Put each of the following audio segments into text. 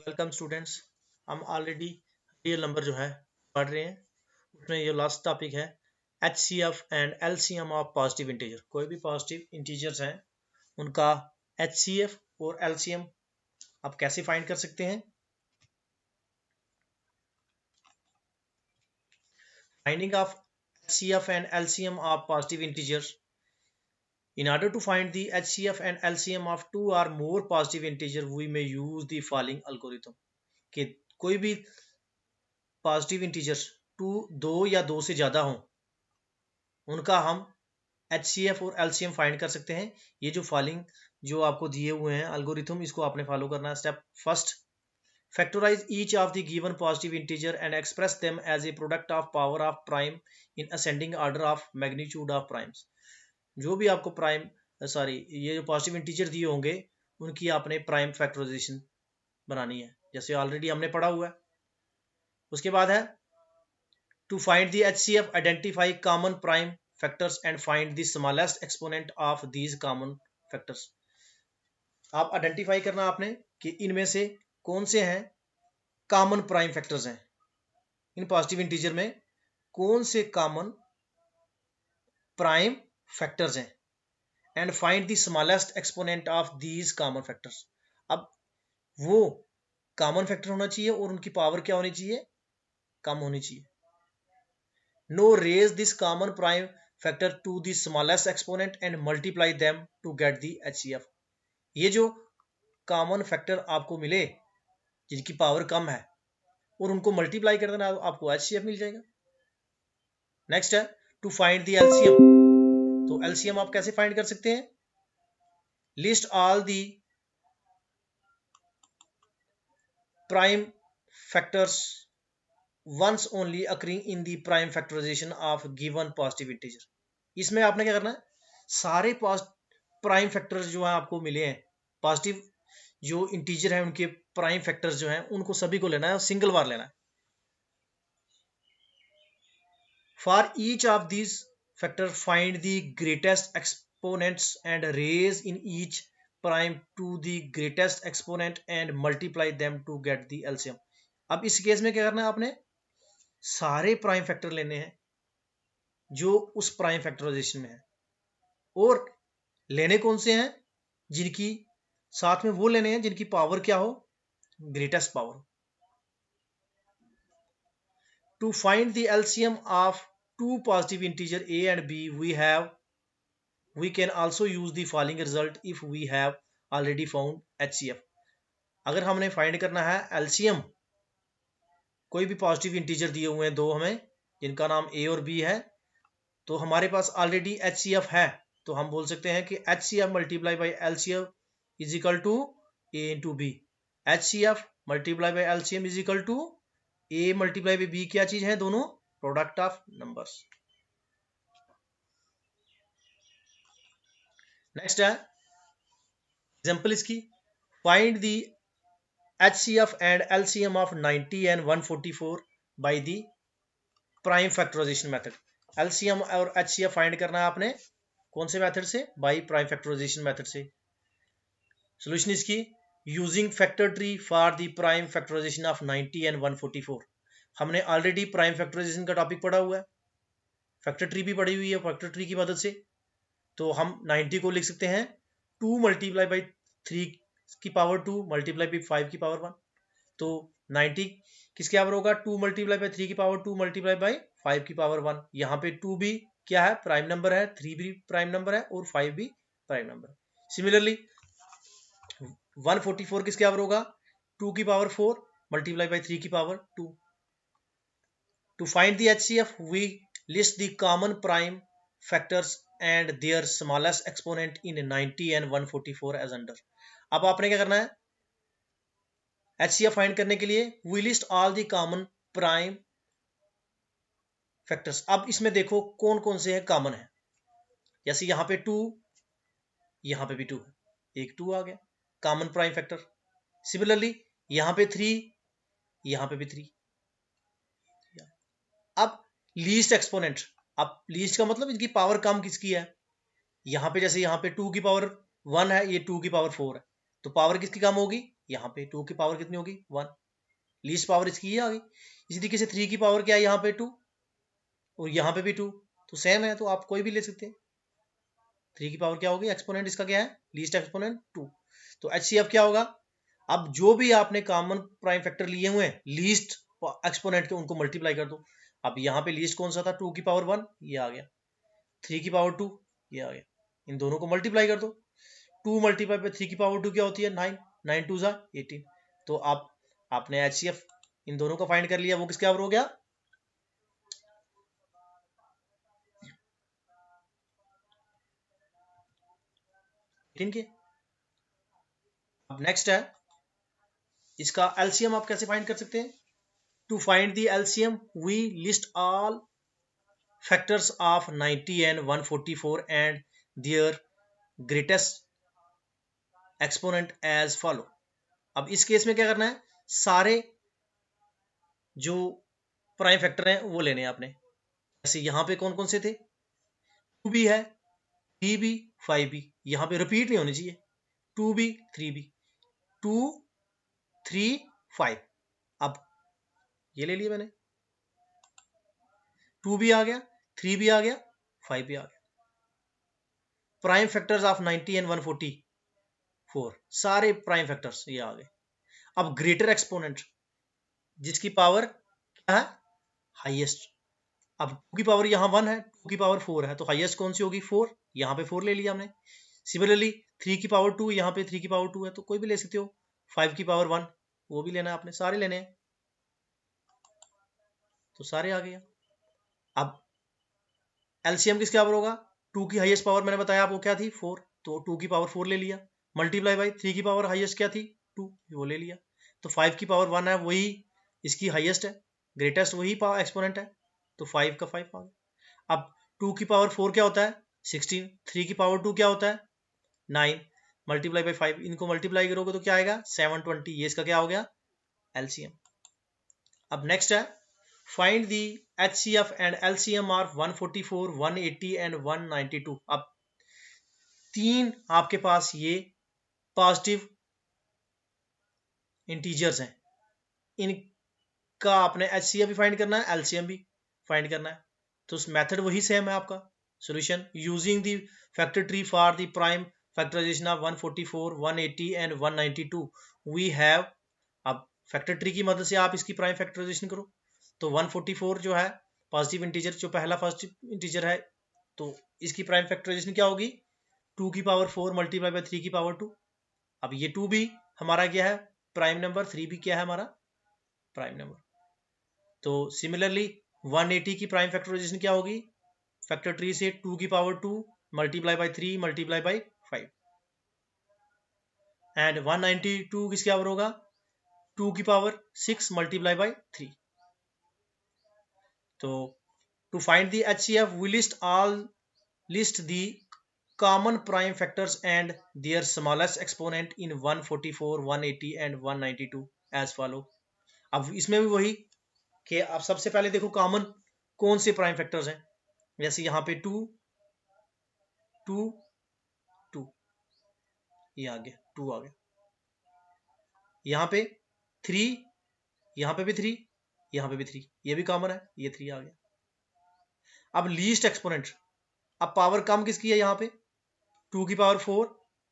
Welcome students. हम already real number जो है पढ़ रहे हैं। उसमें ये लास्ट टॉपिक है HCF and LCM of positive integer. कोई भी पॉजिटिव इंटीजर्स हैं उनका HCF और LCM आप कैसे फाइंड कर सकते हैं। Finding of HCF and LCM of positive integers. In order to find the HCF and LCM of two or more positive integer, we may use the following algorithm. कि कोई भी positive integers दो या दो से ज्यादा हों उनका हम HCF और LCM फाइंड कर सकते हैं। ये जो फॉलोइंग जो आपको दिए हुए हैं एल्गोरिथम, इसको आपने फॉलो करना है। Step first, factorise each of the given positive integer and express them as a product of power of prime in ascending order of magnitude of primes. जो भी आपको ये जो पॉजिटिव इंटीजर दिए होंगे उनकी आपने प्राइम फैक्टराइजेशन बनानी है, जैसे ऑलरेडी हमने पढ़ा हुआ है। उसके बाद है to find the HCF, identify common prime factors and find the smallest exponent of these common factors. आप आइडेंटिफाई करना आपने कि इनमें से कौन से हैं कॉमन प्राइम फैक्टर्स हैं, इन पॉजिटिव इंटीजर में कौन से कॉमन प्राइम फैक्टर्स हैं, and find the smallest exponent of these common factors. अब वो कॉमन फैक्टर होना चाहिए और उनकी पावर क्या होनी चाहिए, कम होनी चाहिए। Now raise this common prime factor to the smallest exponent and multiply them to get the HCF। ये जो कॉमन फैक्टर आपको मिले जिनकी पावर कम है और उनको मल्टीप्लाई कर देना, आपको HCF मिल जाएगा। नेक्स्ट है टू फाइंड द LCM। तो LCM आप कैसे फाइंड कर सकते हैं, list all the prime factors once only occurring in the prime factorization of given positive integer। इसमें आपने क्या करना है, सारे प्राइम फैक्टर्स जो है आपको मिले हैं, पॉजिटिव जो इंटीजर है उनके प्राइम फैक्टर्स जो हैं उनको सभी को लेना है और सिंगल बार लेना है। For each of this factor find the greatest exponents and raise in each prime to the greatest exponent and multiply them to get the LCM। अब इस केस में क्या करना है, आपने सारे प्राइम फैक्टर लेने हैं जो उस प्राइम फैक्टराइजेशन में है, और लेने कौन से हैं, जिनकी साथ में वो लेने हैं जिनकी पावर क्या हो, greatest power. To find the LCM of two positive integer A and B, we can also use the following result if we have already found HCF। अगर हमने फाइंड करना है LCM, कोई भी पॉजिटिव इंटीजर दिए हुए हैं दो हमें जिनका नाम A और B है, तो हमारे पास ऑलरेडी HCF है, तो हम बोल सकते हैं कि HCF multiply by LCM is equal to A into B। HCF multiply by LCM is equal to A multiply by B। क्या चीज है, दोनों प्रोडक्ट ऑफ नंबर्स। नेक्स्ट है एग्जांपल इसकी, find the HCF and LCM of 90 and 144 by the prime factorisation method. LCM और HCF find करना है आपने कौन से मेथड से, बाय प्राइम फैक्टराइजेशन मेथड से। सॉल्यूशन इसकी, using factor tree for the prime factorisation of 90 and 144। हमने ऑलरेडी प्राइम फैक्टराइजेशन का टॉपिक पढ़ा हुआ है, फैक्टर ट्री भी पढ़ी हुई है। फैक्टर ट्री की मदद से तो हम 90 को लिख सकते हैं 2 मल्टीप्लाई बाई 3 की पावर 2 मल्टीप्लाई बाई 5 की पावर 1। तो 90 किसके बराबर होगा, 2 मल्टीप्लाई बाई 3 की पावर 2 मल्टीप्लाई बाई 5 की पावर 1। यहाँ पे 2 भी क्या है, प्राइम नंबर है, 3 भी प्राइम नंबर है और 5 भी प्राइम नंबर है। सिमिलरली 144 किसके बराबर होगा, 2 की पावर 4 मल्टीप्लाई बाई 3 की power 2। To find the HCF, we list the common prime factors and their smallest exponent in 90 and 144 as under। अब आपने क्या करना है, HCF फाइंड करने के लिए we list all the common prime factors। अब इसमें देखो कौन कौन से हैं कॉमन है, जैसे यहाँ पे 2, यहाँ पे भी 2 है, एक 2 आ गया कॉमन प्राइम फैक्टर। सिमिलरली यहाँ पे 3, यहाँ पे भी 3। अब लीस्ट एक्सपोनेंट, अब लीस्ट का मतलब इनकी पावर कम किसकी है, यहाँ पे जैसे यहाँ पे 2 की पावर 1 है, ये 2 की पावर 4 है, तो पावर किसकी कम होगी, यहाँ पे 2 की पावर कितनी होगी 1, लीस्ट पावर इसकी ये आ गई। इसी तरीके से 3 की पावर क्या है यहाँ पे 2 और यहाँ पे भी 2, तो सेम है, तो आप कोई भी ले सकते हैं। 3 की पावर क्या होगी, एक्सपोनेंट इसका क्या है, लीस्ट एक्सपोनेंट 2। तो HCF क्या होगा, अब जो भी आपने कॉमन प्राइम फैक्टर लिए हुए हैं लीस्ट एक्सपोनेंट के, उनको मल्टीप्लाई कर दो। अब यहाँ पे लीस्ट कौन सा था, 2 की पावर 1 ये आ गया, 3 की पावर 2 ये आ गया, इन दोनों को मल्टीप्लाई कर दो। 2 मल्टीप्लाई पे 3 की पावर 2 क्या होती है 9, 9 2 जा 18। तो आपने HCF इन दोनों का फाइंड कर लिया, वो किसके बराबर हो गया, 18 के। अब नेक्स्ट है इसका LCM आप कैसे फाइंड कर सकते हैं। To find the LCM we list all factors of 90 and 144 and their greatest exponent as follow. अब इस केस में क्या करना है, सारे जो प्राइम फैक्टर हैं वो लेने हैं आपने। जैसे यहाँ पे कौन कौन से थे, 2 भी है, 3 भी, 5 भी, यहाँ पे रिपीट नहीं होनी चाहिए, 2 भी 3 भी, 2 3 5। अब ये ले लिया मैंने, 2 भी आ गया, 3 भी आ गया, 5 भी आ गया। प्राइम फैक्टर्स ऑफ 90 एंड 144 सारे प्राइम फैक्टर्स ये आ गए। अब ग्रेटर एक्सपोनेंट जिसकी पावर क्या है हाईएस्ट, अब 2 की पावर यहाँ 1 है, 2 की पावर 4 है, तो हाईएस्ट कौन सी होगी 4, यहाँ पे 4 ले लिया हमने। सिमिलरली 3 की पावर 2, यहाँ पे 3 की पावर 2 है, तो कोई भी ले सकते हो। 5 की पावर 1 वो भी लेना है आपने, सारे लेने हैं, तो सारे आ गए। अब एलसीएम किसके बराबर होगा, 2 की हाईएस्ट पावर मैंने बताया आपको क्या थी 4, तो 2 की पावर 4 ले लिया, मल्टीप्लाई बाई 3 की पावर हाईएस्ट क्या थी 2, वो ले लिया। तो 5 की पावर 1 है, वही इसकी हाईएस्ट है, ग्रेटेस्ट वही पावर एक्सपोनेंट है, तो 5 का 5 आ गया। अब 2 की पावर 4 क्या होता है 16, 3 की पावर 2 क्या होता है 9, मल्टीप्लाई बाई 5, इनको मल्टीप्लाई करोगे तो क्या आएगा 720, ये इसका क्या हो गया एलसीएम। अब नेक्स्ट है find the HCF and LCM of 144, 180 and 192। अब 3 आपके पास ये पॉजिटिव इंटीजर्स हैं, इनका आपने HCF भी फाइंड करना है, LCM भी फाइंड करना है। तो मेथड वही सेम है आपका। Solution using the factor tree for the prime factorisation of 144, 180 and 192 we have. अब फैक्टर ट्री की मदद से आप इसकी प्राइम फैक्टराइजेशन करो, तो 144 जो है पॉजिटिव इंटीजर, जो पहला पॉजिटिव इंटीजर है, तो इसकी प्राइम फैक्टराइजेशन क्या होगी 2 की पावर 4 मल्टीप्लाई बाई 3 की पावर 2। अब ये 2 भी हमारा क्या है प्राइम नंबर, 3 भी क्या है हमारा प्राइम नंबर। तो सिमिलरली 180 की प्राइम फैक्टराइजेशन क्या होगी, फैक्टर ट्री से 2 की power 2 multiply by 3 multiply by 5, and 192 किसके बराबर होगा 2 की पावर 6 मल्टीप्लाई बाई 3। तो to find the HCF we list the common prime factors and their smallest exponent in 144, 180 and 192 as follow। अब इसमें भी वही कि आप सबसे पहले देखो कॉमन कौन से प्राइम फैक्टर्स हैं। जैसे यहाँ पे 2 2 2 ये आ गया, 2 आ गया, यहाँ पे 3, यहाँ पे भी 3, यहाँ पे भी 3, ये भी कॉमन है, ये 3 आ गया। अब लीस्ट एक्सपोनेंट, अब पावर कम किसकी है यहाँ पे 2 की पावर 4,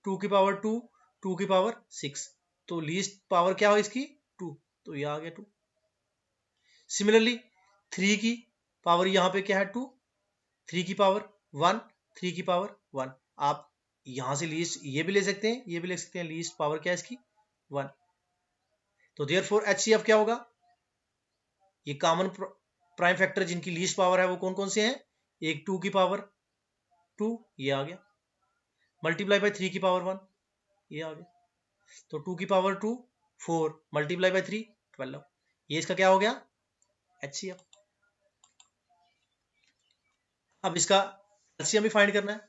2 की पावर 2, 2 की पावर 6, तो लीस्ट पावर क्या हो इसकी 2, तो ये आ गया 2। सिमिलरली 3 की पावर यहाँ पे क्या है 2, 3 की पावर 1, 3 की पावर 1, आप यहां से लीस्ट ये भी ले सकते हैं, ये भी ले सकते हैं, लीस्ट पावर क्या है इसकी 1। तो देयरफॉर HCF क्या होगा, ये कॉमन प्राइम फैक्टर जिनकी लीस्ट पावर है वो कौन कौन से हैं, एक 2 की पावर 2 ये आ गया, मल्टीप्लाई बाई 3 की पावर 1 ये आ गया, तो 2 की पावर 2 4 मल्टीप्लाई बाई 3 12, ये इसका क्या हो गया HCF। अब इसका LCM भी फाइंड करना है।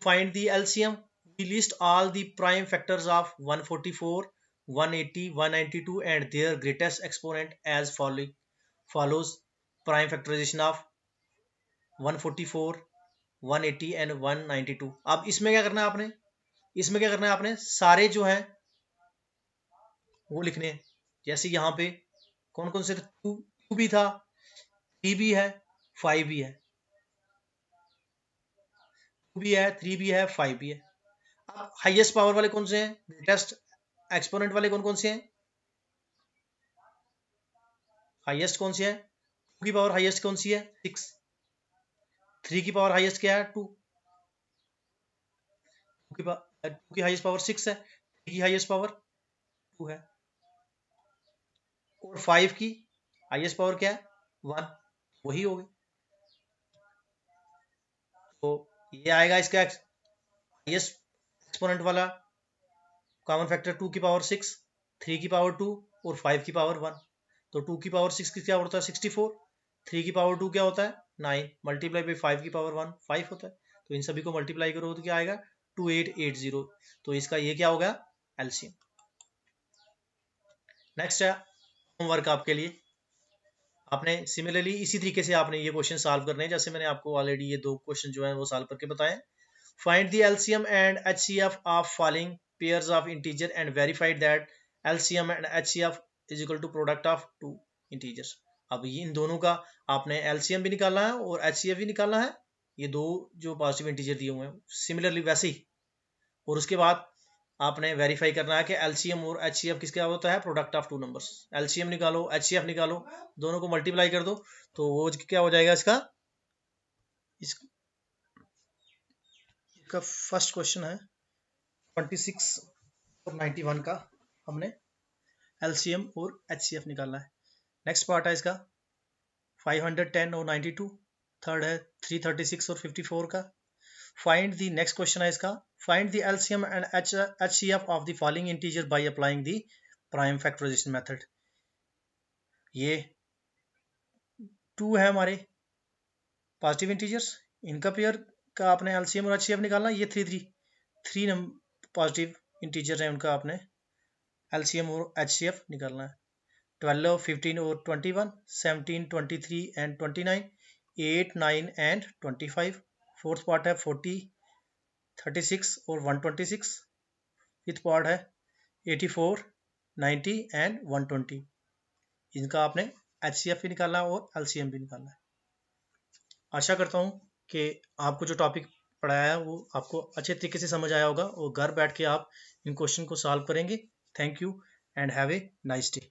Find the LCM we list all the prime factors of 144, 180, 192 and their greatest exponent as follows prime factorization of 144, 180 and 192। अब इसमें क्या करना है आपने, इसमें क्या करना है आपने सारे जो हैं वो लिखने हैं। जैसे यहाँ पे कौन कौन से, टू भी था, 3 भी है, 5 भी है, 2 भी है, 3 भी है, 5 भी है। अब हाईएस्ट पावर वाले कौन से हैं, ग्रेटेस्ट एक्सपोनेंट वाले कौन कौन से हैं, हाईएस्ट कौन से है, 2 की पावर हाईएस्ट कौन सी है, 6, 3 की पावर हाईएस्ट क्या है, 2, 2 की हाईएस्ट पावर 6 है, 3 की हाईएस्ट पावर 2 है, और 5 की हाईएस्ट पावर क्या है, 1, वही हो गई। तो ये आएगा इसका हाईएस्ट एक्सपोनेंट वाला कॉमन फैक्टर 2 की पावर 6, 3 की पावर 2 और 5 की पावर 1। तो 2 की पावर 6 की क्या होता है, 64, 3 की पावर 2 क्या होता है, 9, मल्टीप्लाई बाई 5 की पावर 1, 5 होता है। तो इन सभी को मल्टीप्लाई करो तो क्या आएगा, 2880। तो इसका ये क्या होगा, एलसीएम। नेक्स्ट है होमवर्क आपके लिए, आपने सिमिलरली इसी तरीके से आपने ये क्वेश्चन सॉल्व करने हैं, जैसे मैंने आपको ऑलरेडी ये 2 क्वेश्चन जो है वो सॉल्व करके बताए। Find the LCM and HCF of following pairs of integer and verified that LCM and HCF is equal to product of 2 integers. अब ये इन दोनों का आपने एलसीएम भी निकालना है और एचसीएफ भी निकालना है, ये दो जो पॉजिटिव इंटीजर दिए हुए हैं सिमिलरली वैसे ही, और उसके बाद आपने वेरीफाई करना है कि एलसीएम और एचसीएफ किसका होता है, प्रोडक्ट ऑफ 2 नंबर्स। एलसीएम निकालो, एचसीएफ निकालो, दोनों को मल्टीप्लाई कर दो, तो वो क्या हो जाएगा इसका फर्स्ट क्वेश्चन है 26 और 91 का हमने एलसीएम और एचसीएफ निकालना है। नेक्स्ट पार्ट है इसका 510 और 92, थर्ड है 336 और 54 का। फाइंड द नेक्स्ट क्वेश्चन है इसका, find the LCM and HCF of the following integer by applying the prime factorisation method. ये 2 है हमारे पॉजिटिव इंटीजर्स, इनका पेयर का आपने एलसीएम और एचसीएफ निकालना। ये 3 पॉजिटिव इंटीजर हैं, उनका आपने एलसीएम और एचसीएफ निकालना है। 12, 15 और 21, 17, 23 एंड 29, 8, 9 एंड 25। फोर्थ पार्ट है 40, 36 और 126। फिफ्थ पार्ट है 84, 90 एंड 120। इनका आपने एचसीएफ भी निकालना है और एलसीएम भी निकालना है। आशा करता हूँ कि आपको जो टॉपिक पढ़ाया है वो आपको अच्छे तरीके से समझ आया होगा और घर बैठ के आप इन क्वेश्चन को सॉल्व करेंगे। Thank you and have a nice day.